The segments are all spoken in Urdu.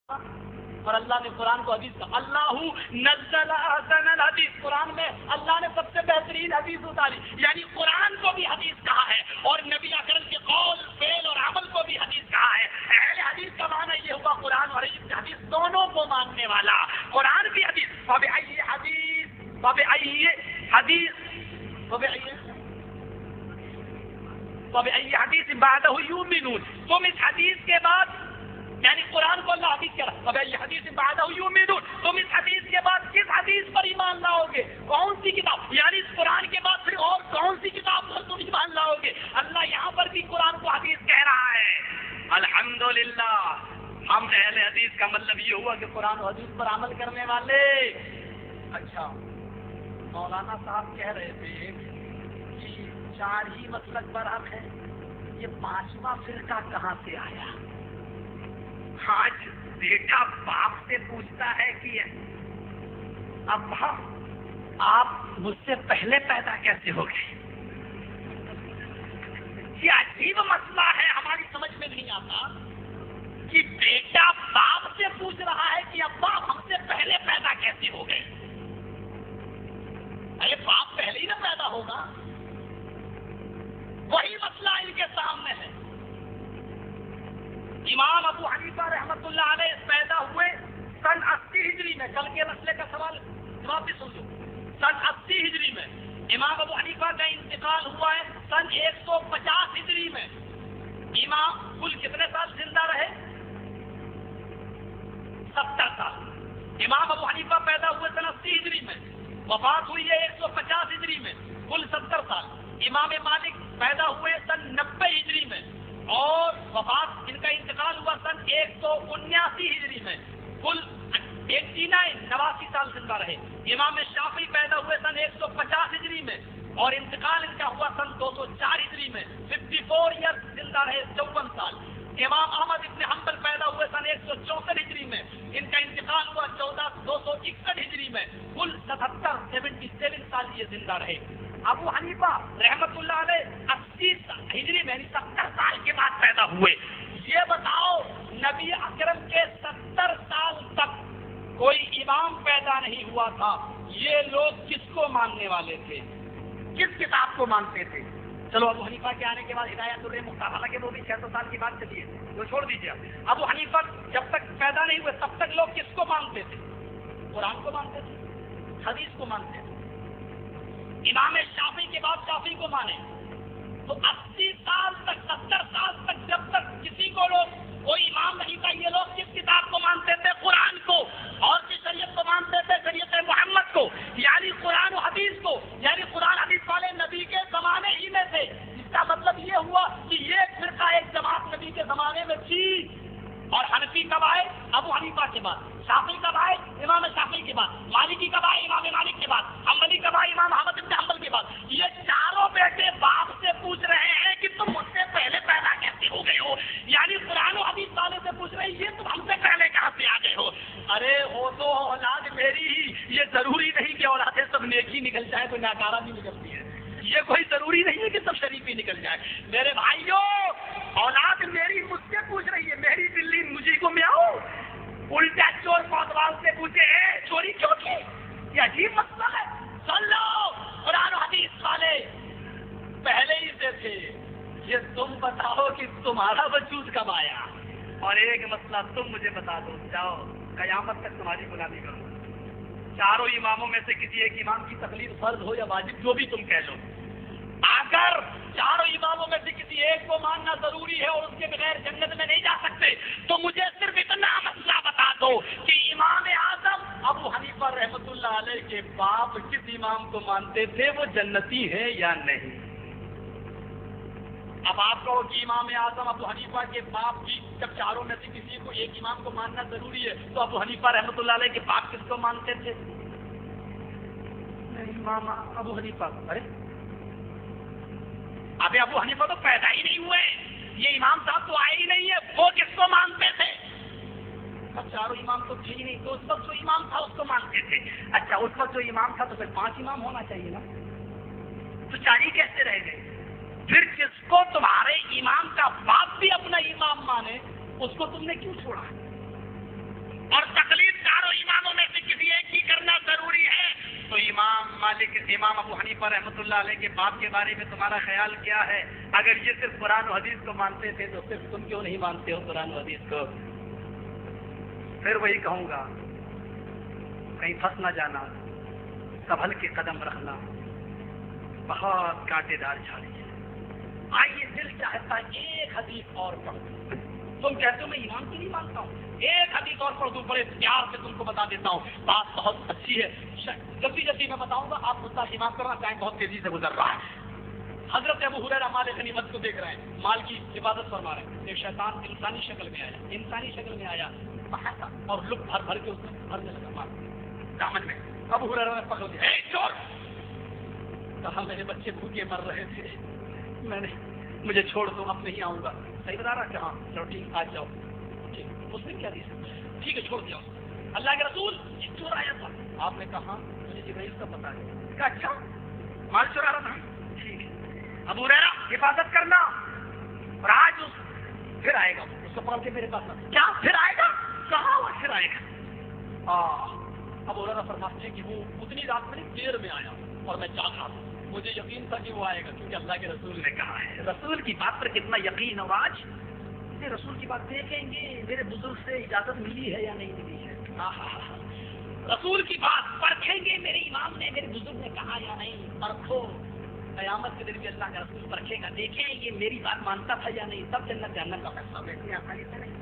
اور اللہ نے قرآن کو حدیث کا اللہ نزل احسن الحدیث، قرآن میں اللہ نے سب سے بہترین حدیث اتاری، یعنی قرآن کو بھی حدیث کہا ہے اور نبی اکرم کے قول فعل اور عمل کو بھی حدیث کہا ہے۔ اہل حدیث کا معنی یہ ہوا قرآن اور حدیث دونوں کو ماننے والا، قرآن بھی حدیث۔ فبأي حدیث بعدہ یؤمنون، تم اس حدیث کے بعد، یعنی قرآن کو اللہ حدیث کہہ رہا ہے، فبأي حدیث بعدہ یؤمنون، تم اس حدیث کے بعد کس حدیث پر ایمان لاؤ گے؟ کون سی کتاب؟ یعنی اس قرآن کے بعد پھر اور کون سی کتاب پر تم ایمان لاؤ گے؟ اللہ یہاں پر بھی قرآن کو حدیث کہہ رہا ہے۔ الحمدللہ، ہم اہل حدیث کا مطلب یہ ہوا کہ قرآن و حدیث پر عمل کرنے والے۔ اچھا، مولانا صاحب کہہ رہے تھے کہ 4 ہی مسلک پر حق ہے، یہ 5واں فرقہ کہاں سے آیا؟ آج بیٹا باپ سے پوچھتا ہے کہ ابا آپ مجھ سے پہلے پیدا کیسے ہو گئے؟ یہ عجیب مسئلہ ہے، ہماری سمجھ میں نہیں آتا کہ بیٹا باپ سے پوچھ رہا ہے کہ ابا ہم سے پہلے پیدا کیسے ہو گئے؟ ارے باپ پہلے ہی نہ پیدا ہوگا، وہی مسئلہ ان کے سامنے ہے۔ امام ابو حنیفہ رحمۃ اللہ علیہ پیدا ہوئے سن 80 ہجری میں، کل کے مسئلے کا سوال جواب بھی سن لو۔ سن 80 ہجری میں امام ابو حنیفہ کا انتقال ہوا ہے سن 150 ہجری میں۔ امام کل کتنے سال زندہ رہے؟ 70 سال۔ امام ابو حنیفہ پیدا ہوئے سن 80 ہجری میں، وفات ہوئی ہے 150 ہجری میں، کل 70 سال۔ امام مالک پیدا ہوئے سن 90 ہجری میں اور وفات ان کا انتقال ہوا سن 179 ہجری میں، کل 89 سال زندہ رہے۔ امام شافعی پیدا ہوئے سن 150 ہجری میں اور انتقال ان کا ہوا سن 204 ہجری میں، 54 ایئر زندہ رہے، 54 سال۔ امام احمد ابن حنبل پیدا ہوئے سن 164 ہجری میں، ان کا انتقال ہوا 261 ہجری میں، کل 77 سال یہ زندہ رہے۔ ابو حنیفہ رحمت اللہ علیہ 80 ہجری میں، یعنی 70 سال کے بعد پیدا ہوئے۔ یہ بتاؤ نبی اکرم کے 70 سال تک کوئی امام پیدا نہیں ہوا تھا، یہ لوگ کس کو ماننے والے تھے؟ کس کتاب کو مانتے تھے؟ چلو ابو حنیفہ کے آنے کے بعد ہدایت الرحمۃ، حالانکہ وہ بھی 600 سال کی بات چلیے، وہ چھوڑ دیجیے۔ ابو حنیفہ جب تک پیدا نہیں ہوئے تب تک لوگ کس کو مانتے تھے؟ قرآن کو مانتے تھے، حدیث کو مانتے تھے۔ امام شافعی کے بعد شافعی کو مانے تو 80 سال تک، 70 سال تک جب تک کسی کو لوگ کوئی امام نہیں تھا، یہ لوگ کس کتاب کو مانتے تھے؟ قرآن کو، اور کس شریعت کو مانتے تھے؟ شریعت محمد کو، یعنی قرآن و حدیث کو، یعنی قرآن حدیث والے نبی کے زمانے ہی میں تھے۔ اس کا مطلب یہ ہوا کہ یہ فرقہ ایک جماعت نبی کے زمانے میں تھی۔ اور حنفی کب آئے؟ ابو حنیفہ کے بعد۔ شافعی کب آئے؟ امام شافعی کے بعد۔ مالکی کب آئے؟ امام مالک کے بعد۔ حنبلی کب آئے؟ امام احمد بن حنبل کے بعد۔ یہ چاروں بیٹے باپ سے پوچھ رہے ہیں کہ تم مجھ سے پہلے پیدا کیسے ہو گئے ہو؟ یعنی قرآن و حدیث والے سے پوچھ رہے ہیں یہ تم ہم سے پہلے کہاں سے آ گئے ہو؟ ارے وہ تو اولاد میری ہی، یہ ضروری نہیں کہ اولادیں سب نیک ہی نکل جائے، کوئی ناکارہ بھی نکلتی ہے، یہ کوئی ضروری نہیں ہے کہ سب شریف ہی نکل جائے۔ میرے بھائیوں، اولاد میری مجھ سے پوچھ رہی ہے، میری بلی مجھے کو میاؤ، الٹا چور کوتوال سے پوچھے چوری کیوں کی؟ یہ عجیب مسئلہ ہے۔ سن لو، قرآن و حدیث والے پہلے ہی سے تھے، یہ تم بتاؤ کہ تمہارا وجود کب آیا؟ اور ایک مسئلہ تم مجھے بتا دو، جاؤ قیامت تک تمہاری غلامی کرو۔ چاروں اماموں میں سے کسی ایک امام کی تقلید فرض ہو یا واجب، جو بھی تم کہہ لو، اگر چاروں اماموں میں سے کسی ایک کو ماننا ضروری ہے اور اس کے بغیر جنت میں نہیں جا سکتے، تو مجھے صرف اتنا مسئلہ بتا دو کہ امام اعظم ابو حنیفہ رحمۃ اللہ علیہ کے باپ کس امام کو مانتے تھے، وہ جنتی ہے یا نہیں؟ اب آپ کہو کہ امام اعظم ابو حنیفہ کے باپ کی، جب چاروں میں سے کسی کو ایک امام کو ماننا ضروری ہے تو ابو حنیفہ رحمۃ اللہ علیہ کے باپ کس کو مانتے تھے؟ امام ابو حنیفہ۔ ارے ابھی ابو حنیفہ تو پیدا ہی نہیں ہوئے، یہ امام صاحب تو آئے ہی نہیں ہے، وہ کس کو مانتے تھے؟ سب چاروں امام تو تھے ہی نہیں، تو اس وقت جو امام تھا اس کو مانتے تھے۔ اچھا، اس وقت جو امام تھا تو پھر 5 امام ہونا چاہیے نا، تو 4 ہی کیسے رہ گئے؟ پھر جس کو تمہارے امام کا باپ بھی اپنا امام مانے، اس کو تم نے کیوں چھوڑا؟ حنیفہ رحمۃ اللہ علیہ کے باپ کے بارے میں تمہارا خیال کیا ہے؟ اگر یہ صرف قرآن و حدیث کو مانتے تھے تو صرف تم کیوں نہیں مانتے ہو قرآن و حدیث کو؟ پھر وہی کہوں گا، کہیں پھنس نہ جانا، سنبھل کے قدم رکھنا، بہت کانٹے دار جھاڑی ہے۔ آئیے دل چاہتا ہے ایک حدیث اور پڑھ دوں، تم کہتے ہو میں ایمان کو نہیں مانتا ہوں، ایک حدیث اور پڑھ دوں، بڑے پیار سے تم کو بتا دیتا ہوں، بات بہت اچھی ہے، جلدی جلدی میں بتاؤں گا، آپ مجھے ایمان کرنا ٹائم بہت تیزی سے گزر رہا ہے۔ حضرت ابو ہریرہ مال غنیمت کو دیکھ رہے ہیں، مال کی حفاظت فرما رہے ہیں، ایک شیطان انسانی شکل میں آیا اور لک بھر بھر کے اس میں بھرنے لگا مال دامن میں۔ ابو ہریرہ نے پکڑ دیا، اے چور! کہا میرے بچے بھوکے مر رہے تھے، مجھے چھوڑ دو، اب نہیں آؤں گا۔ صحیح بتا رہا کہ ہاں چلو ٹھیک آ جاؤ، ٹھیک مسلم کیا ٹھیک ہے چھوڑ دیا۔ اللہ کے رسول ایک چور آیا تھا، آپ نے کہا مجھے جبرائیل کا پتا ہے، کہا اچھا مال چورا رہا تھا، ٹھیک ہے ابو ہریرہ حفاظت کرنا، اور آج پھر آئے گا، اس کو پکڑ کے میرے پاس کیا پھر آئے گا؟ کہاں وہ پھر آئے گا؟ ابو ہریرہ فرماتے ہیں کہ وہ اتنی رات میں دیر میں آیا اور میں جاگ رہا تھا، مجھے یقین تھا کہ وہ آئے گا کیونکہ اللہ کے رسول نے کہا ہے۔ رسول کی بات پر کتنا یقین، اور آج رسول کی بات دیکھیں گے میرے بزرگ سے اجازت ملی ہے یا نہیں ملی ہے، رسول کی بات پرکھیں گے، میرے امام نے میرے بزرگ نے کہا یا نہیں، پرکھو، قیامت کے دن بھی اللہ کا رسول پرکھے گا، دیکھیں یہ میری بات مانتا تھا یا نہیں، تب جنت جہنم کا فیصلہ بیٹھنے آسانی سے نہیں۔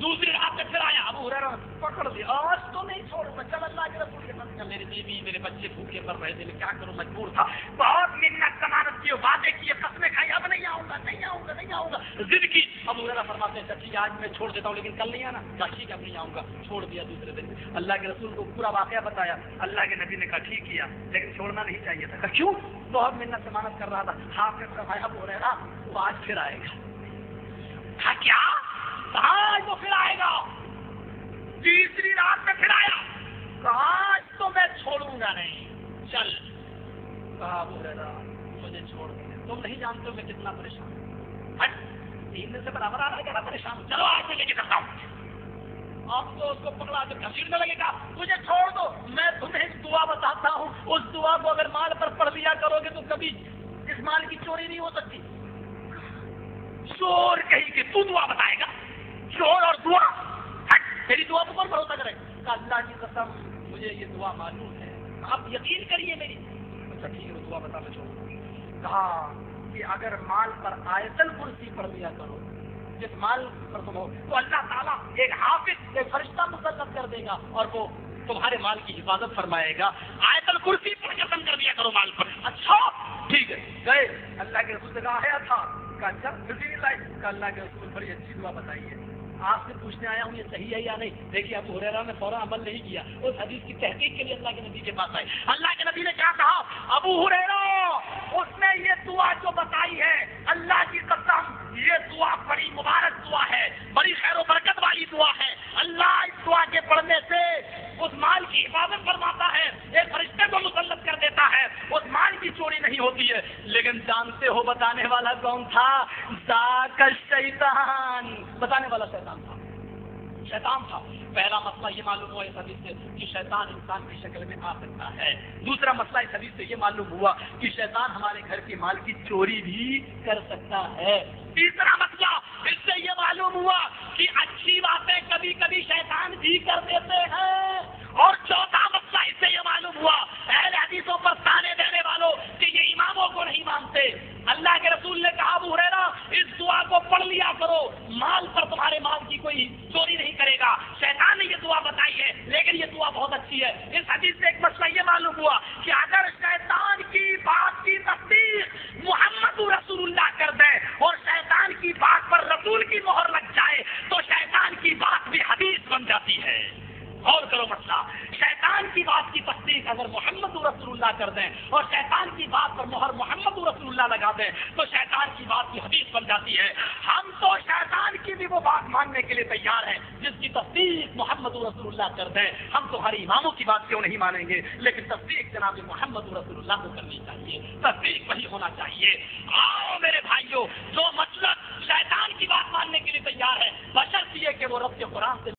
دوسری رات میں پھر آیا، ابو ہریرہ پکڑ دیا، آج تو نہیں چھوڑوں گا، چل اللہ کے رسول کے پاس، میری بیوی میرے بچے بھوکے مر رہے تھے، میں کیا کروں، مجبور تھا، بہت منت ضمانت کی، وعدے کیے، قسمیں کھائی، اب نہیں آؤں گا، ضد کی۔ ابو ہریرہ فرماتے ہیں ٹھیک ہے آج میں چھوڑ دیتا ہوں لیکن کل نہیں آنا، ٹھیک ہے اب نہیں آؤں گا، چھوڑ دیا۔ دوسرے دن اللہ کے رسول کو پورا واقعہ بتایا، اللہ کے نبی نے کہا ٹھیک کیا لیکن چھوڑنا نہیں چاہیے تھا، کہا کیوں؟ بہت منت ضمانت کر رہا تھا، حافظ فرمایا ابو ہریرہ وہ آج پھر آئے گا، کہا کیا؟ آج وہ پھر آئے گا۔ تیسری رات میں پھر آیا، کہا آج تو میں چھوڑوں گا نہیں، چل۔ کہا ابو ہریرہ مجھے چھوڑ دیں، تم نہیں جانتے ہو میں کتنا پریشان ہوں، ہٹ 3 دن سے برابر آ رہا ہے، کہنا پریشان ہوں، چلو آج میں لے کے چلتا ہوں۔ اب تو اس کو پکڑا کے گھسیٹنے لگے گا، مجھے چھوڑ دو، میں تمہیں ایک دعا بتاتا ہوں، اس دعا کو اگر مال پر پڑھ لیا کرو گے تو کبھی اس مال کی چوری نہیں ہو سکتی۔ چور کہیں کہ تو دعا بتائے گا، چور اور دعا، میری دعا پر کون بھروسہ کرے گا؟ اللہ کی قسم مجھے یہ دعا معلوم ہے، آپ یقین کریے میری۔ اچھا ٹھیک ہے وہ دعا بتا میں چھوڑوں۔ کہا کہ اگر مال پر آیت الکرسی پڑھ لیا کرو، جس مال پر تم ہو تو اللہ تعالیٰ ایک حافظ ایک فرشتہ مسلط کر دے گا اور وہ تمہارے مال کی حفاظت فرمائے گا، آیت الکرسی پر ختم کر دیا کرو مال پر۔ اچھا ٹھیک ہے گئے، اللہ کے رسول سے کہا ہے تھا، کہا اچھا پھر اللہ کے رسول بڑی اچھی دعا بتائیے، آپ سے پوچھنے آیا ہوں یہ صحیح ہے یا نہیں۔ دیکھیے ابو ہریرہ نے فوراً عمل نہیں کیا، اس حدیث کی تحقیق کے لیے اللہ کے نبی کے پاس آئے۔ اللہ کے نبی نے کیا کہا؟ ابو ہریرہ اس نے یہ دعا جو بتائی ہے، اللہ کی قسم یہ دعا بڑی مبارک دعا ہے، بڑی خیر و برکت والی دعا ہے، اللہ اس دعا کے پڑھنے سے اس مال کی حفاظت فرماتا ہے، ایک فرشتے کو مسلط کر دیتا ہے، اس مال کی چوری نہیں ہوتی ہے۔ لیکن جانتے ہو بتانے والا کون تھا؟ ذاک الشیطان، بتانے والا شیطان تھا۔ پہلا مسئلہ یہ معلوم ہوا اس حدیث سے کہ شیطان انسان کی شکل میں آ سکتا ہے۔ دوسرا مسئلہ اس حدیث سے یہ معلوم ہوا کہ شیطان ہمارے گھر کے مال کی چوری بھی کر سکتا ہے۔ تیسرا مسئلہ اس سے یہ معلوم ہوا کہ اچھی باتیں کبھی کبھی شیطان بھی کر دیتے ہیں۔ اور چوتھا مسئلہ اس سے یہ معلوم ہوا اہل حدیثوں پر تانے دینے والوں کہ یہ اماموں کو نہیں مانتے۔ اللہ کے رسول نے کہا ابو ہریرہ اس دعا کو پڑھ لیا کرو، مال پر تمہارے مال کی کوئی چوری نہیں کرے گا۔ شیطان نے یہ دعا بتائی ہے لیکن یہ دعا بہت اچھی ہے۔ اس حدیث سے ایک مسئلہ یہ معلوم ہوا کہ اگر شیطان کی بات کی تصدیق محمد رسول اللہ کر دے اور شیطان کی بات پر رسول کی مہر لگ جائے تو شیطان کی بات بھی حدیث بن جاتی ہے۔ غور کرو مسئلہ، شیطان کی بات کی تصدیق اگر محمد رسول اللہ کر دیں اور شیطان کی بات پر مہر محمد رسول اللہ لگا دیں تو شیطان کی بات کی حدیث بن جاتی ہے۔ ہم تو شیطان کی بھی وہ بات ماننے کے لیے تیار ہیں جس کی تصدیق محمد رسول اللہ کر دیں۔ ہم تو ہر اماموں کی بات کیوں نہیں مانیں گے، لیکن تصدیق جناب محمد رسول اللہ کو کرنی چاہیے، تصدیق وہی ہونا چاہیے۔ آؤ میرے بھائیوں، جو مسلک شیطان کی بات ماننے کے لیے تیار ہے بشرط یہ کہ وہ رب کے قرآن سے